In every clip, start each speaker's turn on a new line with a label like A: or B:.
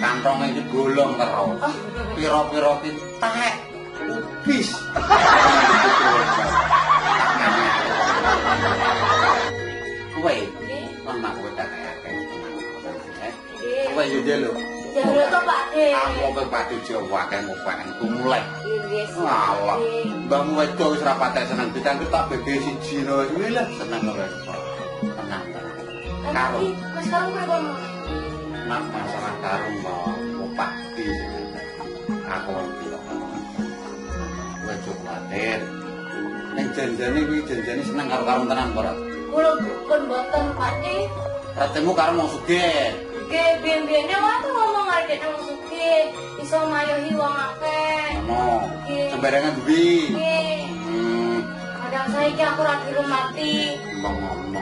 A: Kantonge iki bolong terus. Pira-pira ki tek ubis. Kowe ana kowe tak akeh. Kowe yo jelo.
B: Jalo to Pak De.
A: Aku pe pati Jawa akeh ngopaken ku mulai.
B: Nggih.
A: Alah, mbahmu wedok wis ra patek seneng ditangkep tak bebe siji lho wis lah seneng ora. Tenang. Karo
B: Mas karo kowe
A: nak masalah karung mau pati. Aku ngerti kok. Kowe aja kuwatir. Ning janjane kuwi janjane seneng karo karung tenan ora?
B: Kula pun boten Pak De.
A: Ratemu karo wong sugih.
B: Nggih, biyen-biyene wae ngomong arek nang sugih, iso mayohi wong akeh.
A: Ono.
B: Nggih.
A: Sembarangan duwi.
B: Nggih. Kadang saiki aku ra dirumati.
A: Ngomong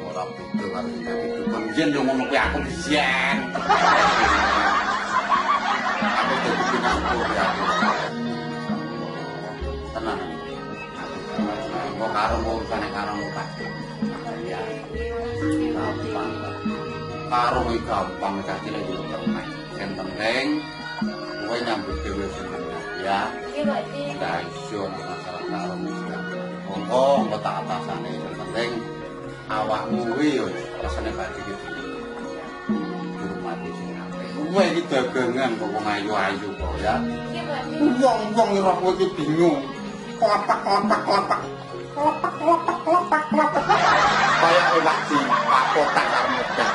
A: ora betul karo itu penjen yo ngomong kuwi aku disian. Aku dadi pinangku ya. Tenang. Kok karo urusane karo Pak. Ya. Gampang. Karo iki gampang kacile yo permen. Sing penting kowe nyambut dhewe seneng ya.
B: Nggih, Pak De.
A: Nggak iso masalah karo monggo tak atasane yang penting awakmu kuwi yo rasane badhe iki hormati sing apik kowe iki dagangan kok wong ayu-ayu kok ya
B: Nggih, Pak De.
A: wong-wong ora kowe iki bingung klopak kaya ewak di Pak Kotak karo medal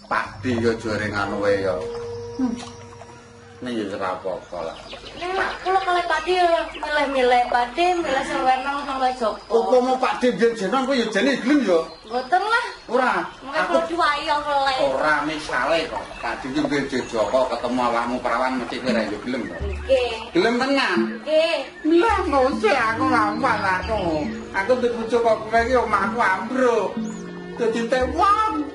A: Pak Di yo jare ngono wae yo ning yo ora apa-apa lah.
B: Nek kula kalih Pak De milih-milih Pak De, milih sing werna sing wae Joko.
A: Upama Pak Di biyen-biyenan kowe yo jane gelem yo.
B: Mboten lah.
A: Ora.
B: Mengke kula diwai yo keleh.
A: Ora misale kok. Pak Di ki biyen Joko ketemu awakmu perawan mesti kowe ra yo gelem to.
B: Nggih.
A: Gelem tenan.
B: Nggih.
A: Lah ngose aku ngambal aku. Aku dibujuk kok kowe iki omahku ambruk. Dadi tewang.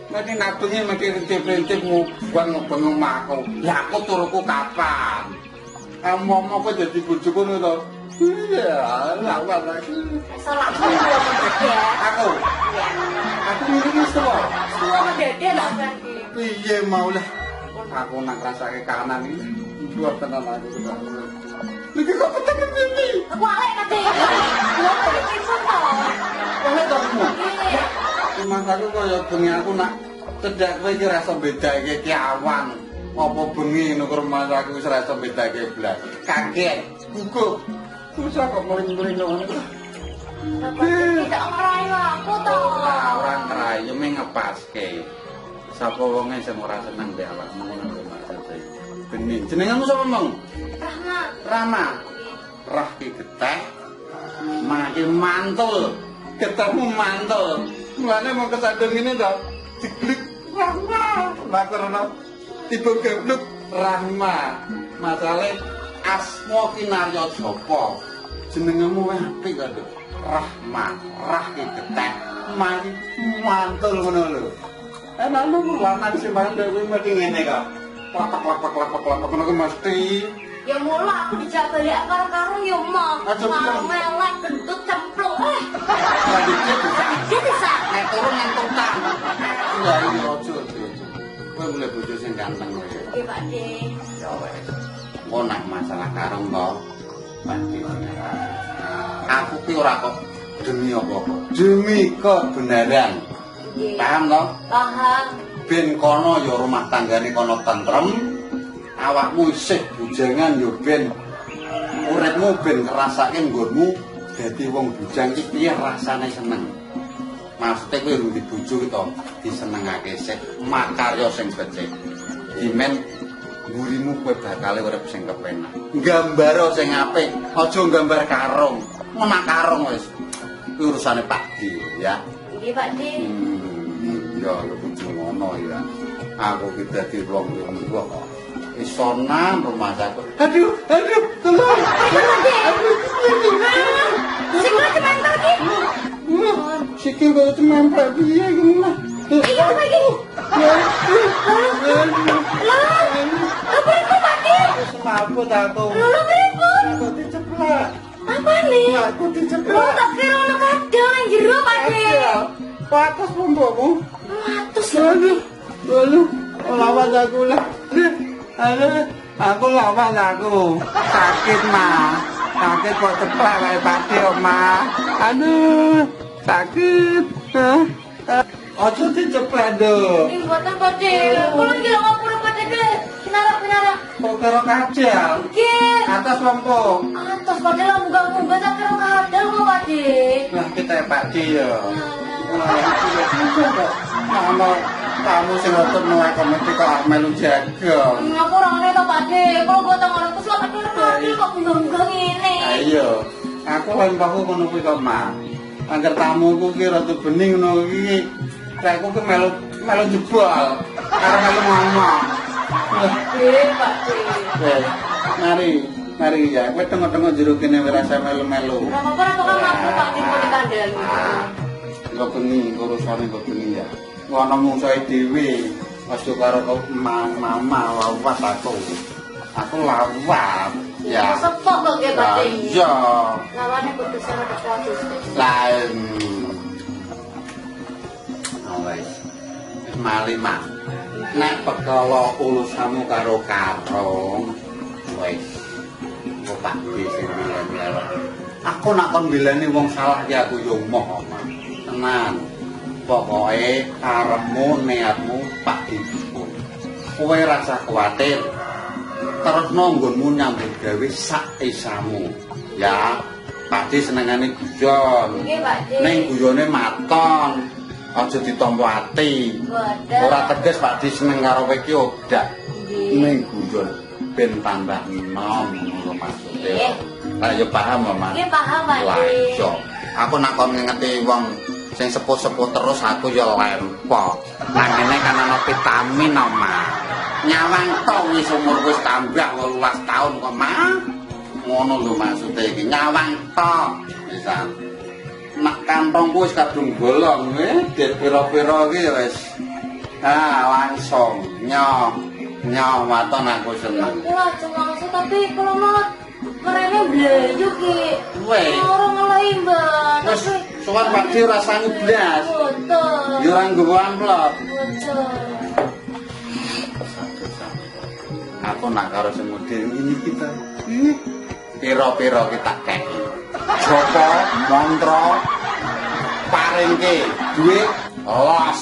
A: Mesti nabungi mesti rintip-rintipmu buang ngobong omahku. Lah aku turuku kapan? Kamu kok dadi bojoku ngono to? Iya, lawan lagi.
B: Salah dede.
A: Aku.
B: Iya.
A: Aku ngene wis to.
B: Salah dede lah berarti.
A: Piye mau lah. Aku nak rasake kanan iki. Buat tenan aku sudah. Iki kok peteng iki.
B: Aku alek Pak De. Kula kok pingsan to.
A: Oleh to kamu.
B: Iya.
A: Mas aku kaya bengi aku nak cedak kowe iki rasa bedake ki awan. Apa bengi nukur mas aku wis rasa bedake blas. Kaget, gugup. Terus kok muring-muring ngono.
B: Tidak ngerayu aku to.
A: Ora ngerayu mung ngepaske. Sapa wonge sing ora seneng mbek awakmu ngono lho Mas. Bening. Jenengmu sapa, Mong?
B: Rahmat.
A: Rama. Rah ki geteh. Makin mantul. Getahmu mantul. Mulane mau kesandung ini to. Diglik Rahma. Lah karena tiba gebluk Rahma. Masalahe asma kinarya sapa? Jenengmu apik kok, Duk. Rahma. Rah ki geteh. Makin mantul ngono lho. Enak lu lanang sing mandhe kuwi mesti ngene kok. Klapak ngono ku mesti.
B: Ya mula aku dijabali karo-karo ya mah.
A: Aja bilang.
B: Melek gendut cemplung.
A: Lagi bisa.
B: Dia bisa.
A: Nek turun nang tukang. Iya iki ojo. Kowe mulai bojo sing ganteng kowe.
B: Nggih Pak De.
A: Ya wes. Engko nak masalah karung to. Pasti. Aku ki ora kok demi apa-apa. Demi kebenaran.
B: Nggih.
A: Paham to?
B: Paham.
A: Ben kono ya rumah tanggane kono tentrem. Awakmu isih bujangan ya ben uripmu ben ngrasake nggonmu dadi wong bujang iki piye rasane seneng. Maksude kowe rung dibojo to disenengake sik makarya sing becik. Dimen mburimu kowe bakal urip sing kepenak. Gambar sing apik, aja gambar karung. Menak karung wis urusane Pak Di ya.
B: Nggih Pak De.
A: Ya lho kudu ngono ya. Aku ki dadi wong lungguh kok. Isonan rumah aku. Aduh, tolong.
B: Sing lagi mentor ki.
A: Sikil kok cemempet piye iki mah.
B: Iya Pak iki. Apa iku Pak De?
A: Kenapa tak tahu?
B: Lho pripun?
A: Aku diceplak.
B: Apa nih?
A: Aku
B: Lho
A: diceplak.
B: tak kira ono kadal nang jero Pak De.
A: Patas pembokmu.
B: Matus.
A: Aduh.
B: Pak
A: lawan aku lah. Aduh, aku lawan aku. Sakit, Ma. Sakit kok ceplak wae pati kok, Ma. Aduh, sakit. Ojo diceplak, Dok.
B: Ini buatan Pakde. Kalau gila ngapura Pakde deh. Kenara.
A: Kok karo kacel?
B: Nggih.
A: Atas lompo.
B: Atas Pakde lah munggah-munggah tak kira kadal kok Pakde.
A: Nah, kita Pakde ya. Mama, kamu sing ngotot nuwek komedi kok melu jaga.
B: Aku orangnya tak Pakde. Kalau buat tangan aku suka kadal kok munggah-munggah ngene.
A: Ayo, aku lan bahu ngono kuwi kok, Ma. Angger tamuku ki rada bening ngono iki. Aku ki melu jebol. Karo melu ngomong.
B: Pakde.
A: Mari ya. Kowe tengok-tengok jero kene ora rasa melu-melu.
B: Ora apa-apa ra kok aku Pakde boleh kandhani.
A: Kok bengi urusane kok bengi ya. Ngono mungsuhe dhewe. Aja karo mama lawas aku. Aku lawas. Ya.
B: Sepok kok ya Pakde.
A: Iya.
B: Lawane kudu sana kepatus.
A: Lain. Wis. Mali mak. Nek perkara urusanmu karo Karong, wis. Kok tak sing bilang. Aku nak kon bilani wong salah ya aku yo moh, Mak. Tenang. Pokoke karepmu niatmu Pak dipun. Kowe rasa kuwatir. Terus nonggonmu nyambut gawe sak isamu. Ya, Pakde senengane guyon.
B: Nggih, Pakde.
A: Ning guyone maton. Aja ditampa ati.
B: Boten.
A: Ora teges Pakde seneng karo kowe iki odak.
B: Nggih.
A: Ning guyon ben tambah enom ngono maksude.
B: Nggih.
A: Lah ya paham, Mas.
B: Nggih, paham, Pakde.
A: Lah iya. Aku nak kon ngeti wong sing sepuh-sepuh terus aku ya lempok. Lah ngene kan ana vitamin, Mas. Nyawang tok wis umur wis tambah 18 tahun kok, Mas. Ngono lho maksude iki. Nyawang tok. Bisa. Nak kantongku wis kadung bolong, dit pira-pira iki wis. Langsung nyoh waton aku seneng.
B: Aku aja maksud tapi kalau mau merene blayu ki.
A: Weh.
B: Orang ngelahi, Mbak.
A: Wis suwan Pakde rasane blas.
B: Betul.
A: Ya ora nggowo amplop.
B: Betul.
A: Aku nak karo semudin ini kita. Piro-piro kita kei. Joko, mantra, paringke, duit, los.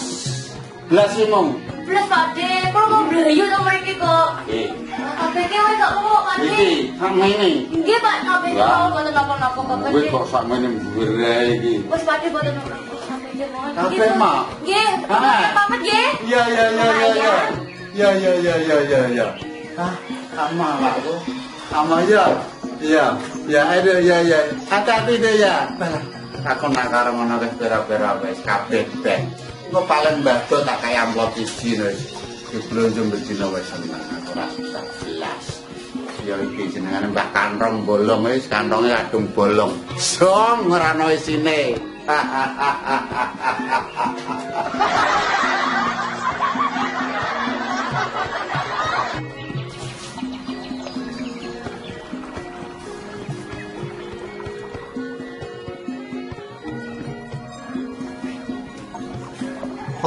A: Blas imong.
B: Blas Pakde, kalau mau blayu to mriki kok.
A: Nggih.
B: Kabeh ki wis gak apa Pakde.
A: Iki sama ini.
B: Nggih, Pak, kabeh ki mau boten napa-napa kok
A: Kowe
B: Pakde.
A: kok sama ini mbure iki.
B: Wis Pakde boten napa-napa.
A: Kabeh, Mak?
B: Nggih,
A: Ah.
B: pamit nggih.
A: Iya. Ya. Sama aku. Sama ya. Ya, aduh ya. Hati-hati deh ya. Aku nak karo ngono wis pira-pira wis kabeh beh. Engko paling mbado tak kaya amplop siji wis. Diblonjo bedino wis seneng aku ora susah belas. Ya iki jenengane Mbah Kantong bolong wis kantonge kadung bolong. Song ora ono isine.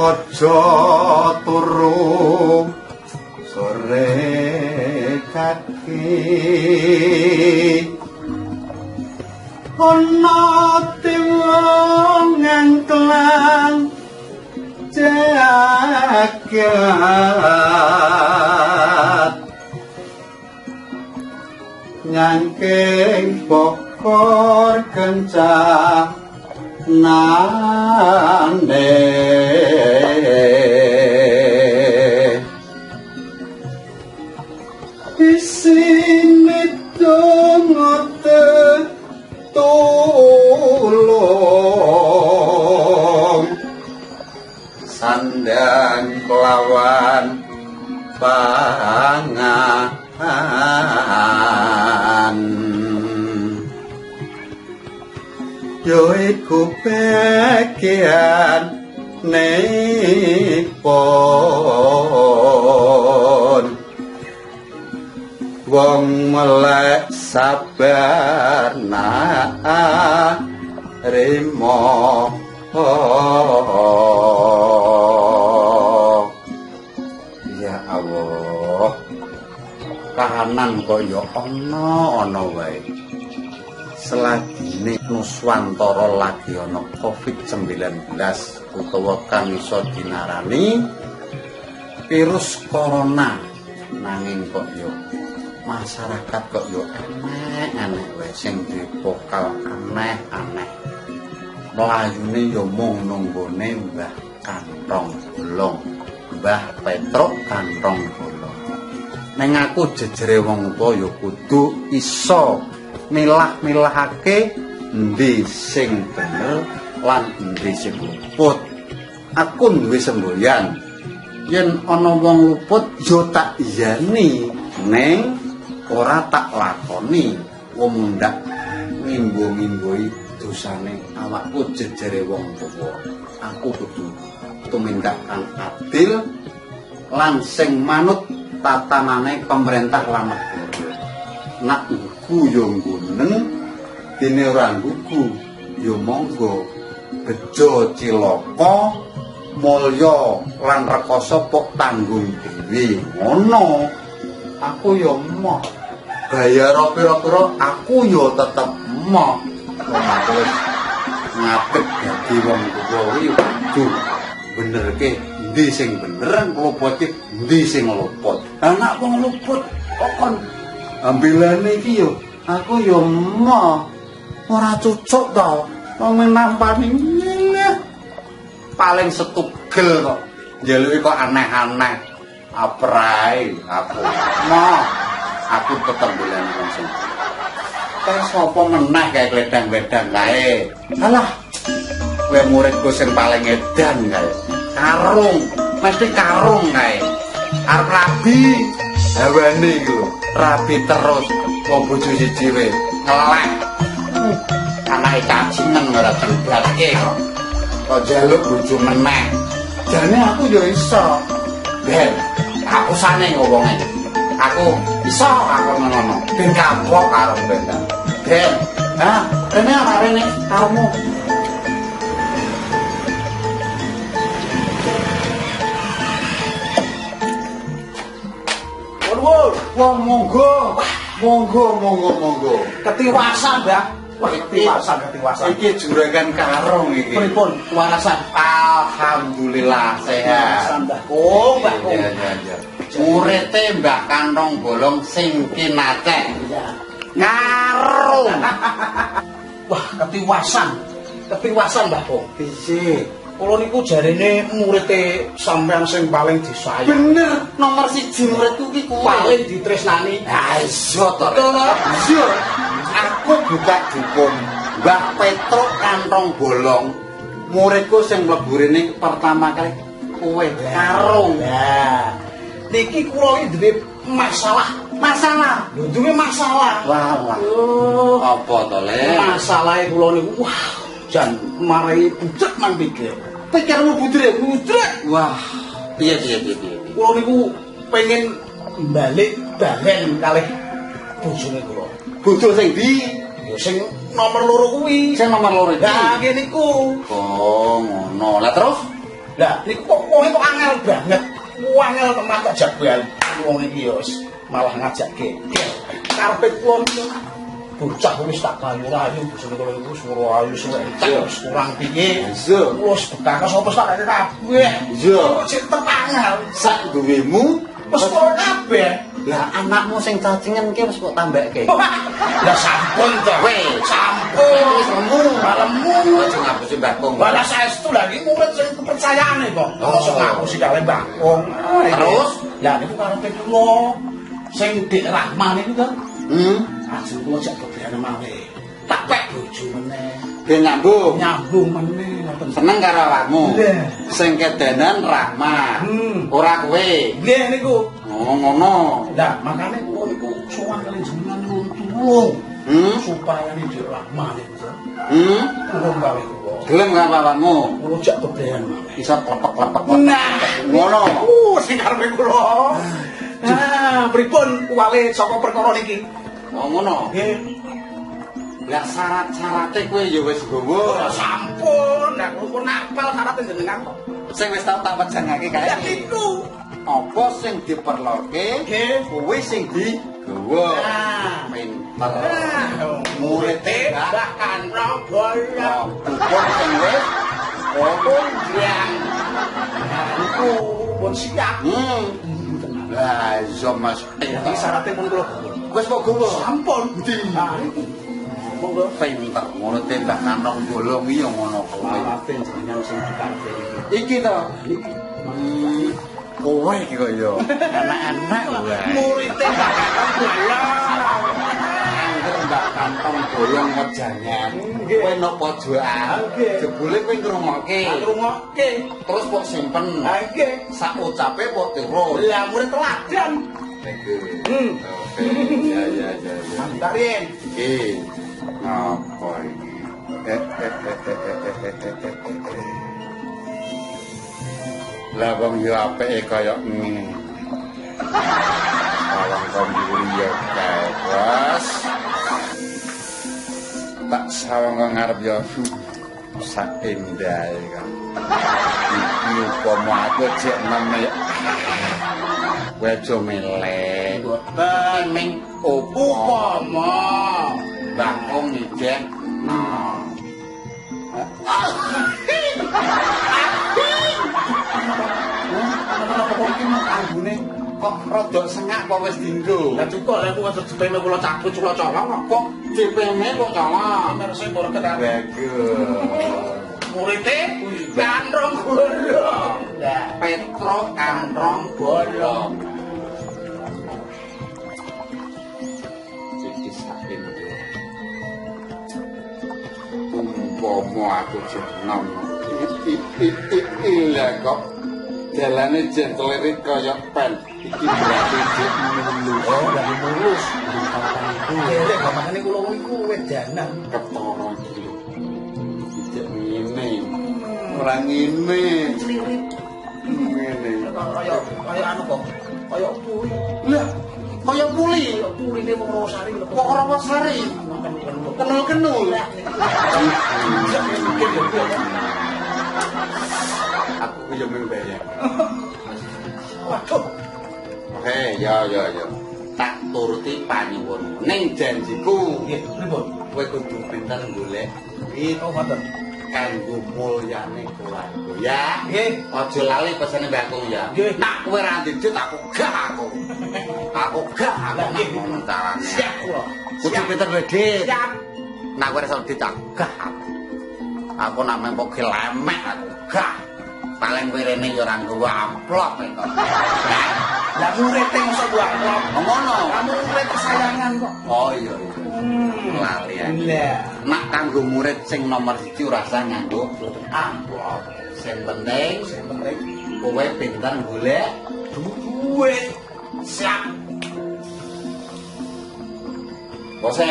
A: Aja turu sore kaki ana tiwong ngangklang jagat nyangking pokor kencang nande isine tungote tulung sandang kelawan pangan yo iku bagian nipun wong melek sabar narimo ya kahanan kaya ana wae. Selagine Nuswantara lagi ana COVID-19 utawa kang iso dinarani virus corona, nanging kok yo masyarakat kok yo aneh wae sing dipokal aneh-aneh. Mlayune yo mung nunggone Mbah Kantong Bolong, Mbah Petruk Kantong Bolong. Ning aku jejere wong tuwa yo kudu iso milah-milahake endi sing bener lan endi sing luput. Aku duwe semboyan, yen ana wong luput yo tak iyani, ning ora tak lakoni. Wong ndak ngimbo-ngimboi dosane awakku jejere wong tuwa. Aku kudu tumindak kang adil lan sing manut tatanane pemerintah lan negara. Nak nggugu yo ngguneng, dene ora nggugu yo monggo. Bejo cilaka, mulya lan rekoso pok tanggung dhewe. Ngono. Aku yo emoh. Bayar pira-pira aku yo tetep emoh. Aku wis ngadeg dadi wong tuwa iki kudu benerke endi sing bener, ngluputke endi sing luput. Anak wong luput kok kon ambilane iki yo aku yo emoh. Ora cocok to. Wong nampani paling setugel kok. Njaluki kok aneh-aneh. Aprai aku. Emoh. Aku tetep belani wong sing. Kae sapa meneh kae gledang-gledang kae. Alah. Kowe muridku sing paling edan kae. Karung, mesti karung kae. Arep rabi. Hawane iki lho, rabi terus wong bojo siji wae. Ngelek. Anake cacingan ora diobatke kok. Kok njaluk bojo meneh. Jane aku ya iso. Ben, hapusane ngomongnya. Aku iso aku ngono. Ben kapok karo bendang. Ben, ha, rene apa rene kamu? Wah, monggo. Monggo.
C: Ketiwasan, Mbah. Wah, ketiwasan.
A: Iki juragan karung iki.
C: Pripun kewarasan?
A: Alhamdulillah sehat.
C: Mbah Kong, Mbah Kong.
A: Iya. Murite Mbah Kantong Bolong sing kinacek.
C: Iya.
A: Karung.
C: Wah, ketiwasan Mbah Kong.
A: Piye?
C: Kula niku jarene murite sampean sing paling disayang.
A: Bener, nomor 1 muridku ki kuwi.
C: Paling ditresnani.
A: Ha iso to. Iya. Aku buka dukun Mbah Petruk Kantong Bolong. Muridku sing mlebu rene pertama kali kowe karung.
C: Nah, niki kula iki duwe masalah. Lho, duwe masalah.
A: Wah. Apa to, Le?
C: Masalahe kula niku wah, jan marai bucet nang pikir.
A: Pikirmu budrek. Wah, piye.
C: Kula niku pengen balik balen kalih bojone kula.
A: Bojo sing ndi?
C: Ya sing nomor 2 kuwi.
A: Sing nomor 2 iki.
C: Lah nggih niku.
A: Oh, ngono. Lah terus?
C: Lah niku kok wong kok angel banget. Angel tenan tak jabal. Wong iki ya wis malah ngajakke. Karepe kula niku bocah wis tak kayu-ayu bojone kula niku suara ayu sing entek wis kurang piye.
A: Iya.
C: Kula wis bekakas apa tak kene kabeh.
A: Iya.
C: Cek terangel.
A: Sak duwemu
C: Wis kok kabeh.
A: lah anakmu sing cacingan ki wis kok tambakke.
C: Lah sampun to.
A: Wis
C: Sampun.
A: wis lemu.
C: Lemu.
A: Aja ngapusi Mbah Kong.
C: Balas saestu lagi murid sing kepercayaane kok. Mosok ngapusi kalih Mbah Kong.
A: Terus?
C: Lah niku karepe kula sing Dik Rahman niku kan. Ajeng kula jak bebrane malih. Tak pek bojo meneh.
A: Ben
C: Nyambung meneh ngoten.
A: seneng karo awakmu.
C: Nggih.
A: Sing kedenan Rahmat. Ora kowe.
C: Nggih niku.
A: Oh ngono.
C: Lah makane kula niku sowan kali jenengan nuwun tulung supaya Dik Rahman niku. Tulung kalih kula.
A: Gelem karo awakmu.
C: Kula jak bebrane malih.
A: Iso klepek-klepek.
C: Nah,
A: ngono.
C: Sing karepe kula. Pripun kuwale saka perkara niki?
A: Oh ngono.
C: Nggih.
A: Lah syarat-syarate kowe ya wis nggawa.
C: Sampun, nek kula napal syarat jenengan kok.
A: Sing wis tau tak wejangake kae.
C: Ya iku.
A: Apa sing diperloke?
C: Nggih.
A: Kuwi sing digawa.
C: Nah.
A: Pinter.
C: Murid-e Mbah Kantong bolong.
A: Kupon sing wis
C: Kondang. Iku pun siap.
A: Lah iya Mas.
C: Iki syaratnya pun kula.
A: Wis kok gawa.
C: Sampun. Nah, iki. Monggo.
A: Pinter. Murid Mbah Kantong bolong iki ya ngono kuwi.
C: Maafin jenengan sing dikarepke
A: Iki to. Kowe iki kok ya. Enak-enak wae.
C: Murid-e Mbah Kantong bolong.
A: Mbak Kantong bolong wejangan. Kowe nang pojokan. Jebule kowe ngrungokke.
C: Ngrungokke.
A: Terus kok simpen.
C: Ha nggih.
A: Sak ucape kok terus.
C: Lah murid teladan.
A: Ya.
C: Antarin.
A: Iki apa iki? Lah wong yo apike kaya ngene. Awang kamburi yo kae, Bos. Tak sawang kok ngarep yo sak endahe kan. Iki upama aku jek neme kowe aja melek.
C: Boten
A: Ming
C: upama.
A: Bangkong ijek. Kenapa kok iki anggone kok rada sengak apa wis dienggo?
C: Lah cukup lek aku aja dipeme kula cabut kula colong
A: Kok DPM kok colong?
C: Merse mbok ketar.
A: Bagus.
C: Murid-e Kantong bolong. Lah
A: Petro Kantong bolong. Iki saking umpama aku jeneng iki kok jalane jen klerit kaya pen. Iki berarti jek mulu.
C: oh lagi mulus. Lek gampangane kula iku wedanan.
A: Ketara iki. Jek ngene. Ora ngene.
C: Celirit.
A: Ngene.
C: Kaya anu kok. Kaya puli.
A: Lah, kaya puli.
C: Kaya puline wong Rosari lho.
A: Kok ora wasari? Kenul-kenul. Aku ki yo mung bayang.
C: Waduh.
A: Oke, ya. Tak turuti panyuwun. Ning janjiku,
C: Nggih, pripun?
A: kowe kudu pinter golek duit
C: Oh, ngoten.
A: kanggo mulyane keluarga. Ya.
C: Nggih.
A: Aja lali pesane mbakku ya.
C: Nggih.
A: Nak kowe ra duit aku gak aku. Aku gak aku
C: Nggih.
A: ngono carane.
C: Siap kula.
A: Kudu pinter golek duit.
C: Siap.
A: Nak kowe iso duit aku gak aku. Aku namanya kok lemek aku gak. Paling kowe rene ya ora nggawa amplop kok.
C: Lah murid-e mosok gua amplop.
A: Ngono.
C: Kamu murid kesayangan kok.
A: Oh iya. Lali ya.
C: Lah,
A: Nak kanggo murid sing nomor 1 ora usah nganggo amplop. Sing penting
C: sing penting
A: kowe pinter golek
C: duit. Siap.
A: Bose,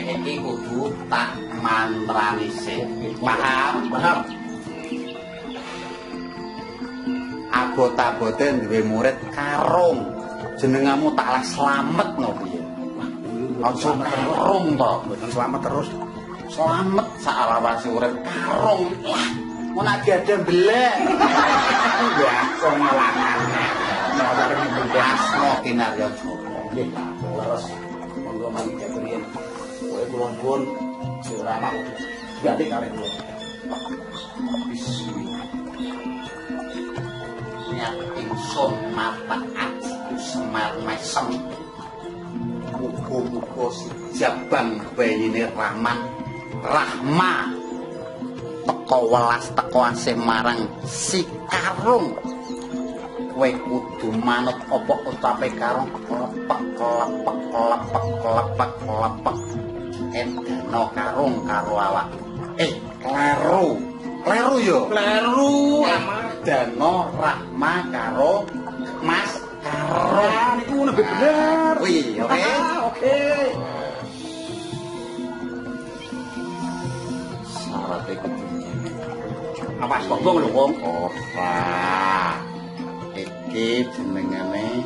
A: iki kudu tak mantrani sik. Paham?
C: Paham.
A: Abot-abote duwe murid karung. Jenengamu taklah slametno piye? Aja karung to.
C: Mboten selamat terus.
A: Slamet saklawase urip karung. Wah, mun nek ada belek.
C: Ya, kok ngelangan. Nah, bareng
A: Belas no kinarya
C: nggih, leres. Monggo mangke kepriyen. Kowe kula nuwun sirama ganti kalih kula.
A: niat ingsun mata atiku semar mesem muga-muga si jabang bayine Rahma teko welas teko asih marang si karung kowe kudu manut apa utape karung klepek edana karung karo awak kleru yo
C: Kleru
A: Dano Rahma karo Mas Karo.
C: niku lebih bener.
A: Wih, oke.
C: Oke.
A: Syarat iku ngene.
C: Awas kok wong lho wong.
A: Ora. Iki jenengane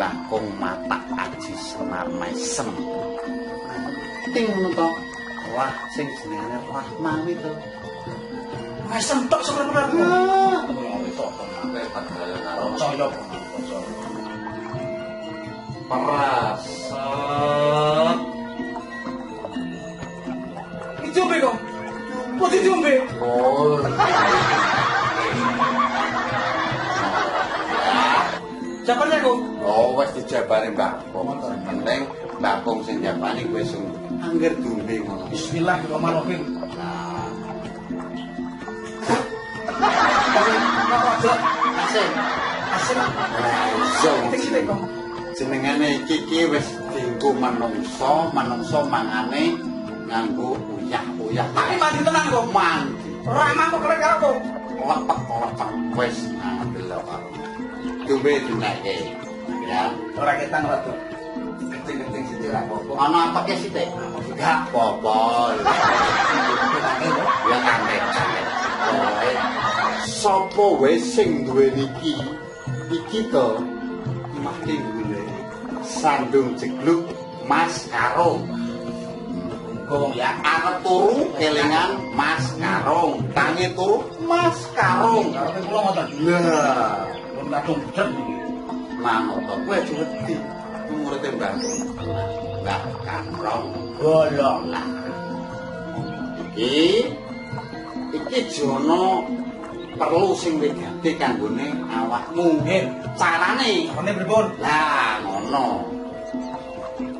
A: Mbah Kong Mata Aji Semar Mesem. Ting ngono to. Wah, sing jenengane Rahma itu.
C: Mesem tok sebenarnya.
A: percaya karo
C: percaya.
A: perasaan.
C: Diombe kok. Kok diombe?
A: Oh.
C: Jabarnya kok.
A: Oh, wis dijabari Mbak Kong. Penting Mbak Kong sing jabani kowe sing angger dumbe ngono.
C: Bismillahirrahmanirrahim.
A: Nah,
C: Asik. Asik.
A: iso.
C: Sik kok.
A: Jenengane iki wis dienggo manungsa, manungsa mangane nganggo uyah-uyah.
C: Tapi mandi tenang kok.
A: Mandi.
C: Ora mangkok lek karo kok.
A: Lepek-lepek wis ngambil karo. Dumbe dinake. Ya.
C: Ora ketan ora tuh. Keting-keting sithik ra apa-apa.
A: Ana apa ke sithik? Enggak apa-apa. Ya kangen. Pokoke sapa wae sing duweni iki to mati gule. Sandung jegluk Mas Karung.
C: Kok ya
A: Arep turu kelingan Mas Karung. Tangi turu Mas Karung.
C: karo kula ngoten.
A: Lah,
C: Pun kadung bedhet iki.
A: manut to kowe aja wedi. Murid Mbah Mbah Karung.
C: Golong.
A: Iki jono perlu sing wigati kanggone awakmu.
C: Nggih.
A: Carane
C: Carane pripun?
A: lah ngono.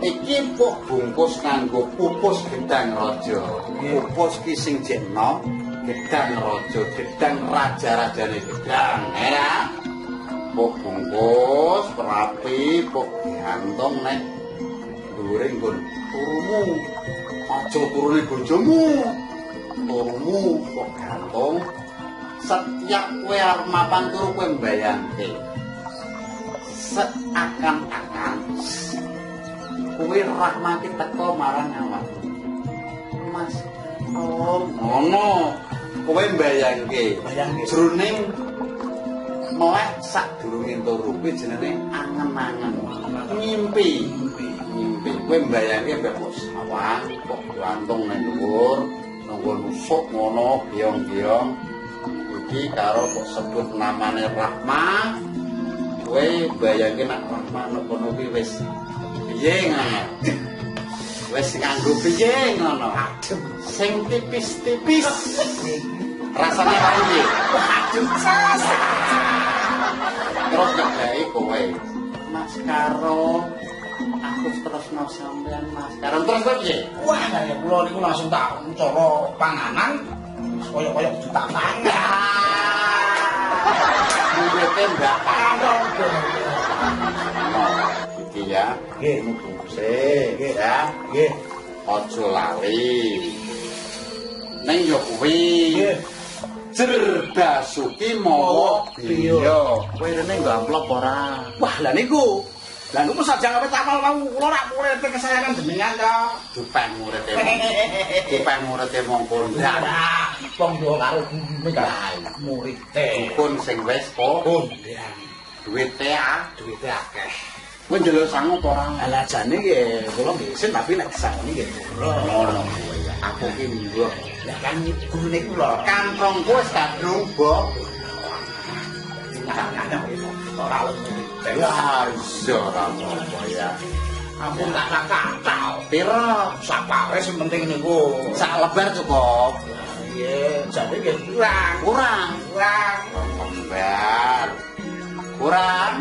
A: Iki pok bungkus kanggo pupus gedang raja. Pupus ki sing jekno gedang raja, gedang raja-rajane gedang, ya. Pok bungkus rapi, pok gantung nek dhuwure nggon turumu. Aja turune bojomu. Turumu pok gantung. Setiap kowe arep mapan turu kowe mbayangke. Seakan-akan kowe rahmati teko marang awakmu. Mas, oh ngono. Kowe mbayangke.
C: Bayangke.
A: Jroning melek sadurunge turu kuwi jenenge angen-angen. Ngimpi. Ngimpi. Kowe mbayangke mbek sawang kok gantung nang dhuwur, nunggu nusuk ngono, biong-biong. Iki karo kok sebut namane Rahma. Kowe bayangke nek Rahma ngono kuwi wis piye ngono. Wis kanggo piye ngono.
C: Adem.
A: Sing tipis-tipis. Rasane kaya piye?
C: Adem sas.
A: Terus ngegawe kowe. Mas Karo, aku terus mau sampean Mas Karo. Terus kowe piye?
C: Wah, ya kula niku langsung tak cara panganan kaya-kaya kudu tak pangan.
A: Urip mbak
C: Karo.
A: iki ya.
C: Nggih.
A: Bungkuse ya.
C: Nggih.
A: Aja lali. Ning yo kuwi.
C: Nggih.
A: Cerdasuki mawa biya. Kowe rene nggo amplop ora?
C: Wah, lah niku. Lah niku sajang apa tak mau kula rak murid kesayangan jenengan to.
A: Dupek murid-e. Dupek murid-e mong kondang.
C: Lah, wong yo karo murid-e.
A: Dukun sing wis po
C: Kondang.
A: duwite ah.
C: Duwite akeh.
A: Kowe njaluk sangu apa ora?
C: Lah jane nggih kula nggih isin tapi nek sangune nggih
A: Ngono kuwi ya. Aku ki mbuh.
C: Lah kan gurune kula
A: Kantongku wis kadung, Bok.
C: ora
A: Ya iso ora apa ya.
C: ampun tak kacau.
A: Pira?
C: Sapare sing penting niku.
A: Sak lebar cukup.
C: Nggih, jane nggih kurang.
A: Kurang.
C: Kurang.
A: Lebar. Kurang.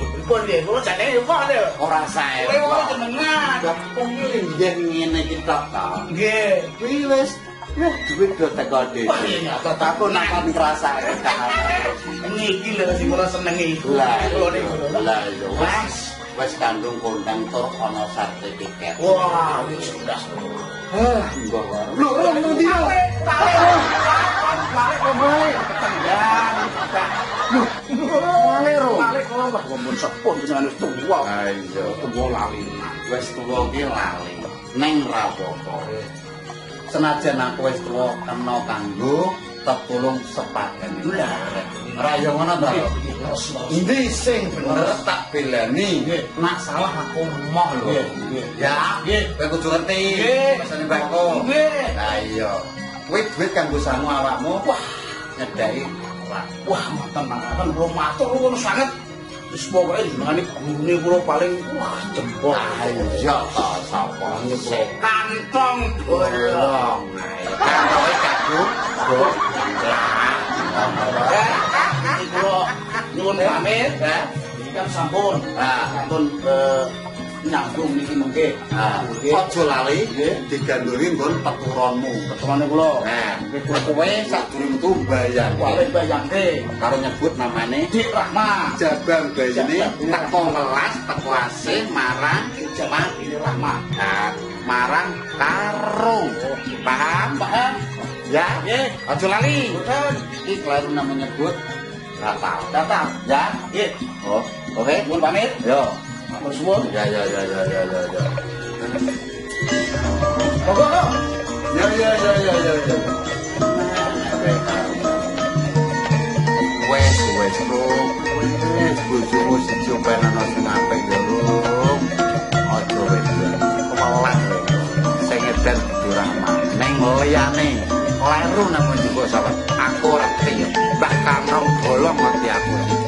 C: Pripun nggih, kula jane apa lho?
A: Ora sae.
C: Kowe jenengan.
A: Lah pemilih yen ngene iki tok ta.
C: Nggih.
A: Kuwi wis duit do teko dhewe.
C: Wah, iya, nyata
A: Aku nak kon ngrasake
C: Niki lho sing kula senengi.
A: Lah,
C: Kula niku.
A: lah yo wis kandung kondang tur ana sertifikat.
C: Wah, wis sudah.
A: Mbah wae. Lho, nang ndi?
C: Balik kok balik. Tenggang.
A: Wale ro.
C: Balik kok wah mumpun sepun jenengan wis tuwa.
A: Ayo,
C: Tuwa lali.
A: wis tuwa ki lali. Neng ra apa-apa. Senajan aku wis tuwa kena kanggo tetulung sepadan.
C: Lah,
A: Ora yo ngono ta. Endi sing bener tak belani.
C: Nggih.
A: Nak salah aku moh lho.
C: Nggih, nggih.
A: Ya,
C: Nggih.
A: kowe kudu ngerti.
C: Nggih.
A: Pesane mbakku.
C: Nggih.
A: Lah iya. Kowe duit kanggo sangu awakmu. Wah, nyedaki
C: Wah, mantan belum matur ngono sanget. Wis pokoke jenengane gurune kula paling wah jempol.
A: Iya ta sapa sik
C: Kantong
A: bolong. Kantonge kadung.
C: Iki kula nyuwun pamit ya. Iki kan sampun. Sampun nyambung niki mengke.
A: Aja lali digandoli nggon peturonmu.
C: Petumane kula.
A: Nah, kowe sadurung tu bayang.
C: Wale bayangke
A: Karo nyebut namane
C: Dik Rahma.
A: jabang bayine teko welas teko asih marang
C: Jamaah ini Rahma.
A: nah, marang karung. Paham?
C: Paham?
A: Ya?
C: Nggih.
A: Aja lali.
C: Boten.
A: Iki kleru namanya nyebut batal.
C: Datang.
A: Ya?
C: Nggih.
A: Oh, oke.
C: Nyuwun pamit.
A: Yo.
C: Matur suwun.
A: Ya.
C: Monggo, Kak.
A: Ya. Wes, bro. Wes, bojomu siji penana sing apik ya, Rum. Aja wes. Kemelah kowe. Sing edan dirahmat. Ning liyane kleru nang njupuk sawet. Aku ora kaya. Mbah Kamrong bolong ngerti aku.